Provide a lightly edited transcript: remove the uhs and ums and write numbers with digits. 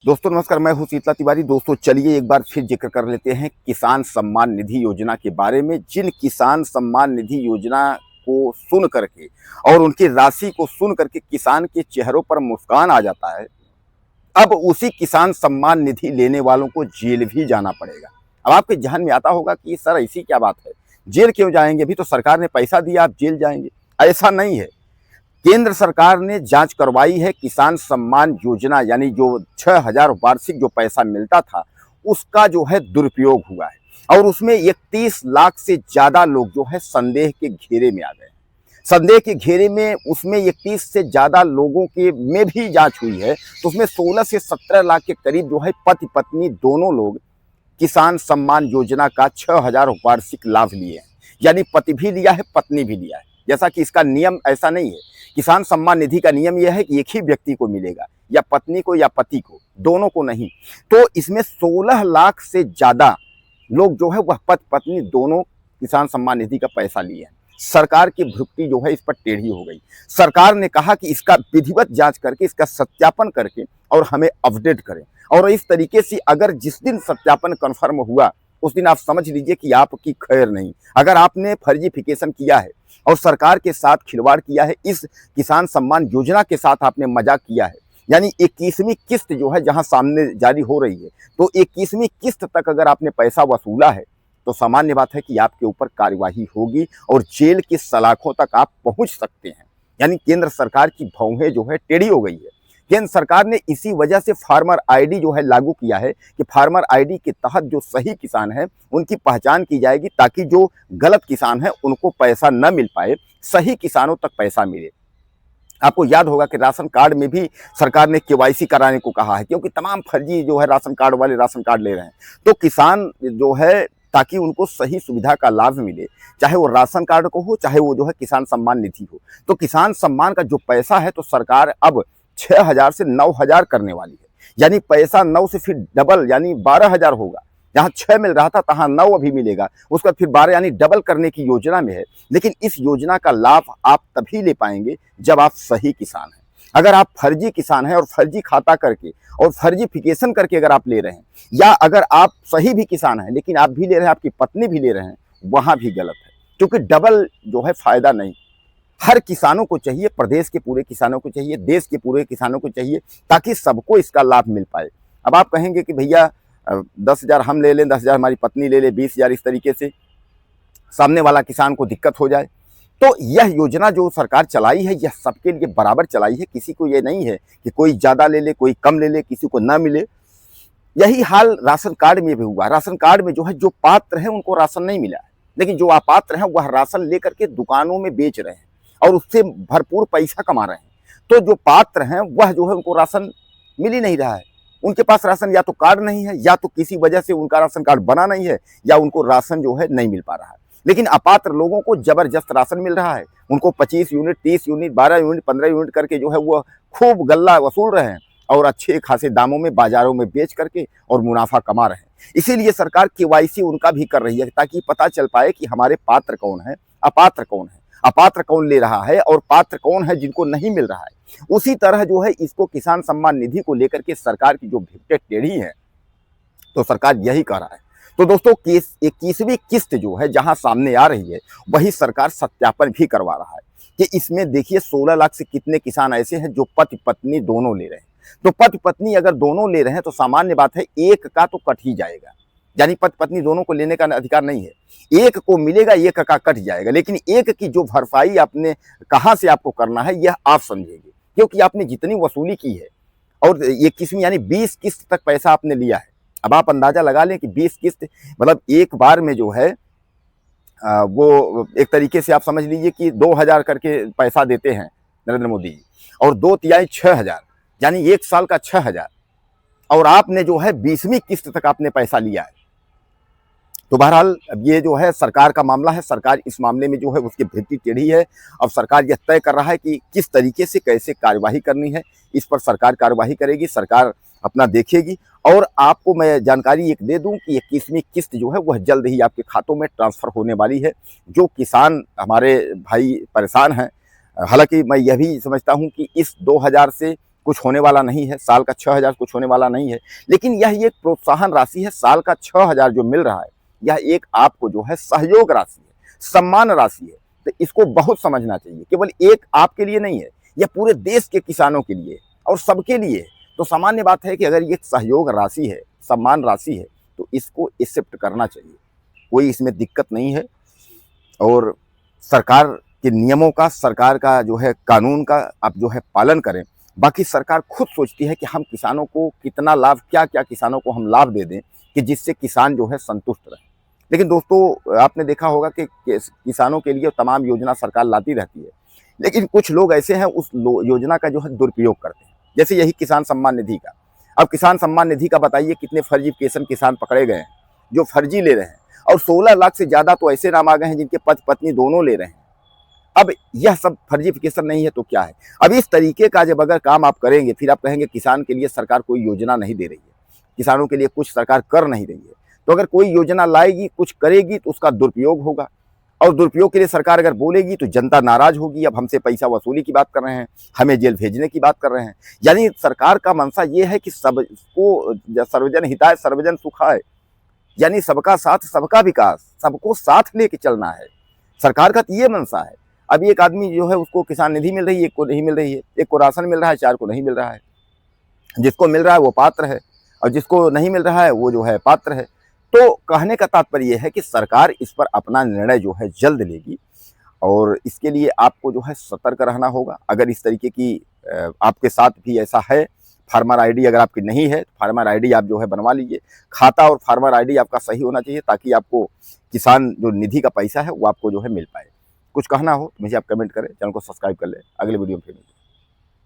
दोस्तों नमस्कार, मैं हूं शीतला तिवारी। दोस्तों चलिए एक बार फिर जिक्र कर लेते हैं किसान सम्मान निधि योजना के बारे में। जिन किसान सम्मान निधि योजना को सुन करके और उनकी राशि को सुन करके किसान के चेहरों पर मुस्कान आ जाता है, अब उसी किसान सम्मान निधि लेने वालों को जेल भी जाना पड़ेगा। अब आपके ध्यान में आता होगा कि सर ऐसी क्या बात है, जेल क्यों जाएंगे? अभी तो सरकार ने पैसा दिया, आप जेल जाएंगे? ऐसा नहीं है। केंद्र सरकार ने जांच करवाई है। किसान सम्मान योजना यानी जो 6,000 वार्षिक जो पैसा मिलता था, उसका जो है दुरुपयोग हुआ है और उसमें 31 लाख से ज्यादा लोग जो है संदेह के घेरे में आ गए। संदेह के घेरे में उसमें 31 से ज्यादा लोगों के में भी जांच हुई है, तो उसमें 16 से 17 लाख के करीब जो है पति पत्नी दोनों लोग किसान सम्मान योजना का 6,000 वार्षिक लाभ लिए हैं। यानी पति भी लिया है, पत्नी भी लिया है। जैसा कि इसका नियम ऐसा नहीं है। किसान सम्मान निधि का नियम यह है कि एक ही व्यक्ति को मिलेगा, या पत्नी को या पति को, दोनों को नहीं। तो इसमें 16 लाख से ज्यादा लोग जो है वह पति पत्नी दोनों किसान सम्मान निधि का पैसा लिए हैं। सरकार की भ्रुक्ति जो है इस पर टेढ़ी हो गई। सरकार ने कहा कि इसका विधिवत जांच करके, इसका सत्यापन करके और हमें अपडेट करें। और इस तरीके से अगर जिस दिन सत्यापन कन्फर्म हुआ उस दिन आप समझ लीजिए कि आपकी खैर नहीं। अगर आपने फर्जीफिकेशन किया है और सरकार के साथ खिलवाड़ किया है, इस किसान सम्मान योजना के साथ आपने मजाक किया है, यानी 21वीं किस्त जो है जहां सामने जारी हो रही है, तो 21वीं किस्त तक अगर आपने पैसा वसूला है तो सामान्य बात है कि आपके ऊपर कार्यवाही होगी और जेल की सलाखों तक आप पहुंच सकते हैं। यानी केंद्र सरकार की भौहें जो है टेढ़ी हो गई है। केंद्र सरकार ने इसी वजह से फार्मर आईडी जो है लागू किया है कि फार्मर आईडी के तहत जो सही किसान है उनकी पहचान की जाएगी, ताकि जो गलत किसान है उनको पैसा न मिल पाए, सही किसानों तक पैसा मिले। आपको याद होगा कि राशन कार्ड में भी सरकार ने केवाईसी कराने को कहा है, क्योंकि तमाम फर्जी जो है राशन कार्ड वाले राशन कार्ड ले रहे हैं। तो किसान जो है, ताकि उनको सही सुविधा का लाभ मिले, चाहे वो राशन कार्ड को हो, चाहे वो जो है किसान सम्मान निधि हो। तो किसान सम्मान का जो पैसा है तो सरकार अब 6,000 से 9,000 करने वाली है। यानी पैसा 9 से फिर डबल यानी 12,000 होगा। जहां 6 मिल रहा था तहां 9 अभी मिलेगा, उसका फिर 12 यानी डबल करने की योजना में है। लेकिन इस योजना का लाभ आप तभी ले पाएंगे जब आप सही किसान हैं। अगर आप फर्जी किसान हैं और फर्जी खाता करके और फर्जीफिकेशन करके अगर आप ले रहे हैं, या अगर आप सही भी किसान हैं लेकिन आप भी ले रहे हैं, आपकी पत्नी भी ले रहे हैं, वहां भी गलत है। क्योंकि डबल जो है फायदा नहीं। हर किसानों को चाहिए, प्रदेश के पूरे किसानों को चाहिए, देश के पूरे किसानों को चाहिए, ताकि सबको इसका लाभ मिल पाए। अब आप कहेंगे कि भैया 10,000 हम ले लें, 10,000 हमारी पत्नी ले ले, 20,000, इस तरीके से सामने वाला किसान को दिक्कत हो जाए। तो यह योजना जो सरकार चलाई है यह सबके लिए बराबर चलाई है। किसी को ये नहीं है कि कोई ज़्यादा ले ले, कोई कम ले ले, किसी को ना मिले। यही हाल राशन कार्ड में भी हुआ। राशन कार्ड में जो है, जो पात्र हैं उनको राशन नहीं मिला है, लेकिन जो अपात्र हैं वह राशन लेकर के दुकानों में बेच रहे हैं और उससे भरपूर पैसा कमा रहे हैं। तो जो पात्र हैं वह जो है उनको राशन मिल ही नहीं रहा है। उनके पास राशन या तो कार्ड नहीं है, या तो किसी वजह से उनका राशन कार्ड बना नहीं है, या उनको राशन जो है नहीं मिल पा रहा है। लेकिन अपात्र लोगों को जबरदस्त राशन मिल रहा है। उनको 25 यूनिट, 30 यूनिट, 12 यूनिट, 15 यूनिट करके जो है वो खूब गल्ला वसूल रहे हैं और अच्छे खासे दामों में बाजारों में बेच करके और मुनाफा कमा रहे हैं। इसीलिए सरकार केवाईसी उनका भी कर रही है, ताकि पता चल पाए कि हमारे पात्र कौन है, अपात्र कौन है, अपात्र कौन ले रहा है और पात्र कौन है जिनको नहीं मिल रहा है। उसी तरह जो है इसको किसान सम्मान निधि को लेकर के सरकार की जो भिपटे टेढ़ी है, तो सरकार यही कर रहा है। तो दोस्तों 21वीं किस्त जो है जहां सामने आ रही है, वही सरकार सत्यापन भी करवा रहा है कि इसमें देखिए 16 लाख से कितने किसान ऐसे हैं जो पति पत्नी दोनों ले रहे हैं। तो पति पत्नी अगर दोनों ले रहे हैं तो सामान्य बात है एक का तो कट ही जाएगा। यानी पति पत्नी दोनों को लेने का अधिकार नहीं है। एक को मिलेगा, एक का कट जाएगा। लेकिन एक की जो भरपाई आपने कहां से आपको करना है यह आप समझेंगे, क्योंकि आपने जितनी वसूली की है और ये किस्म यानी 20 किस्त तक पैसा आपने लिया है। अब आप अंदाजा लगा लें कि 20 किस्त मतलब एक बार में जो है वो एक तरीके से आप समझ लीजिए कि 2,000 करके पैसा देते हैं नरेंद्र मोदी जी, और 2 तिहाई 6,000, यानी एक साल का 6,000, और आपने जो है 20वीं किस्त तक आपने पैसा लिया है। तो बहरहाल अब ये जो है सरकार का मामला है। सरकार इस मामले में जो है उसकी भित्ति टेढ़ी है। अब सरकार यह तय कर रहा है कि किस तरीके से कैसे कार्यवाही करनी है। इस पर सरकार कार्यवाही करेगी, सरकार अपना देखेगी। और आपको मैं जानकारी एक दे दूं कि 21वीं किस्त जो है वह जल्द ही आपके खातों में ट्रांसफ़र होने वाली है। जो किसान हमारे भाई परेशान हैं, हालांकि मैं यह भी समझता हूं कि इस 2,000 से कुछ होने वाला नहीं है, साल का 6,000 कुछ होने वाला नहीं है, लेकिन यह एक प्रोत्साहन राशि है। साल का 6,000 जो मिल रहा है, यह एक आपको जो है सहयोग राशि है, सम्मान राशि है। तो इसको बहुत समझना चाहिए, केवल एक आपके लिए नहीं है, यह पूरे देश के किसानों के लिए और सबके लिए है। तो सामान्य बात है कि अगर ये सहयोग राशि है, सम्मान राशि है, तो इसको एक्सेप्ट करना चाहिए, कोई इसमें दिक्कत नहीं है। और सरकार के नियमों का, सरकार का जो है कानून का आप जो है पालन करें। बाकी सरकार खुद सोचती है कि हम किसानों को कितना लाभ, क्या क्या किसानों को हम लाभ दे दें कि जिससे किसान जो है संतुष्ट रहे। लेकिन दोस्तों, आपने देखा होगा कि किसानों के लिए तमाम योजना सरकार लाती रहती है, लेकिन कुछ लोग ऐसे हैं उस योजना का जो है दुरुपयोग करते हैं। जैसे यही किसान सम्मान निधि का। अब किसान सम्मान निधि का बताइए कितने फर्जीफिकेशन किसान पकड़े गए हैं जो फर्जी ले रहे हैं, और 16 लाख से ज़्यादा तो ऐसे नाम आ गए हैं जिनके पति पत्नी दोनों ले रहे हैं। अब यह सब फर्जीफिकेशन नहीं है तो क्या है? अब इस तरीके का जब अगर काम आप करेंगे, फिर आप कहेंगे किसान के लिए सरकार कोई योजना नहीं दे रही है, किसानों के लिए कुछ सरकार कर नहीं रही है। तो अगर कोई योजना लाएगी, कुछ करेगी, तो उसका दुरुपयोग होगा, और दुरुपयोग के लिए सरकार अगर बोलेगी तो जनता नाराज होगी। अब हमसे पैसा वसूली की बात कर रहे हैं, हमें जेल भेजने की बात कर रहे हैं। यानी सरकार का मंशा ये है कि सबको सर्वजन हिताय सर्वजन सुखाय, यानी सबका साथ सबका विकास, सबको साथ लेके चलना है। सरकार का तो ये मंशा है। अब एक आदमी जो है उसको किसान निधि मिल रही है, एक को नहीं मिल रही है, एक को राशन मिल रहा है, 4 को नहीं मिल रहा है। जिसको मिल रहा है वो पात्र है, और जिसको नहीं मिल रहा है वो जो है पात्र है। तो कहने का तात्पर्य यह है कि सरकार इस पर अपना निर्णय जो है जल्द लेगी, और इसके लिए आपको जो है सतर्क रहना होगा। अगर इस तरीके की आपके साथ भी ऐसा है, फार्मर आईडी अगर आपकी नहीं है, तो फार्मर आईडी आप जो है बनवा लीजिए। खाता और फार्मर आईडी आपका सही होना चाहिए, ताकि आपको किसान जो निधि का पैसा है वो आपको जो है मिल पाए। कुछ कहना हो तो मुझे आप कमेंट करें, चैनल को सब्सक्राइब कर लें। अगले वीडियो में फिर मिलेंगे।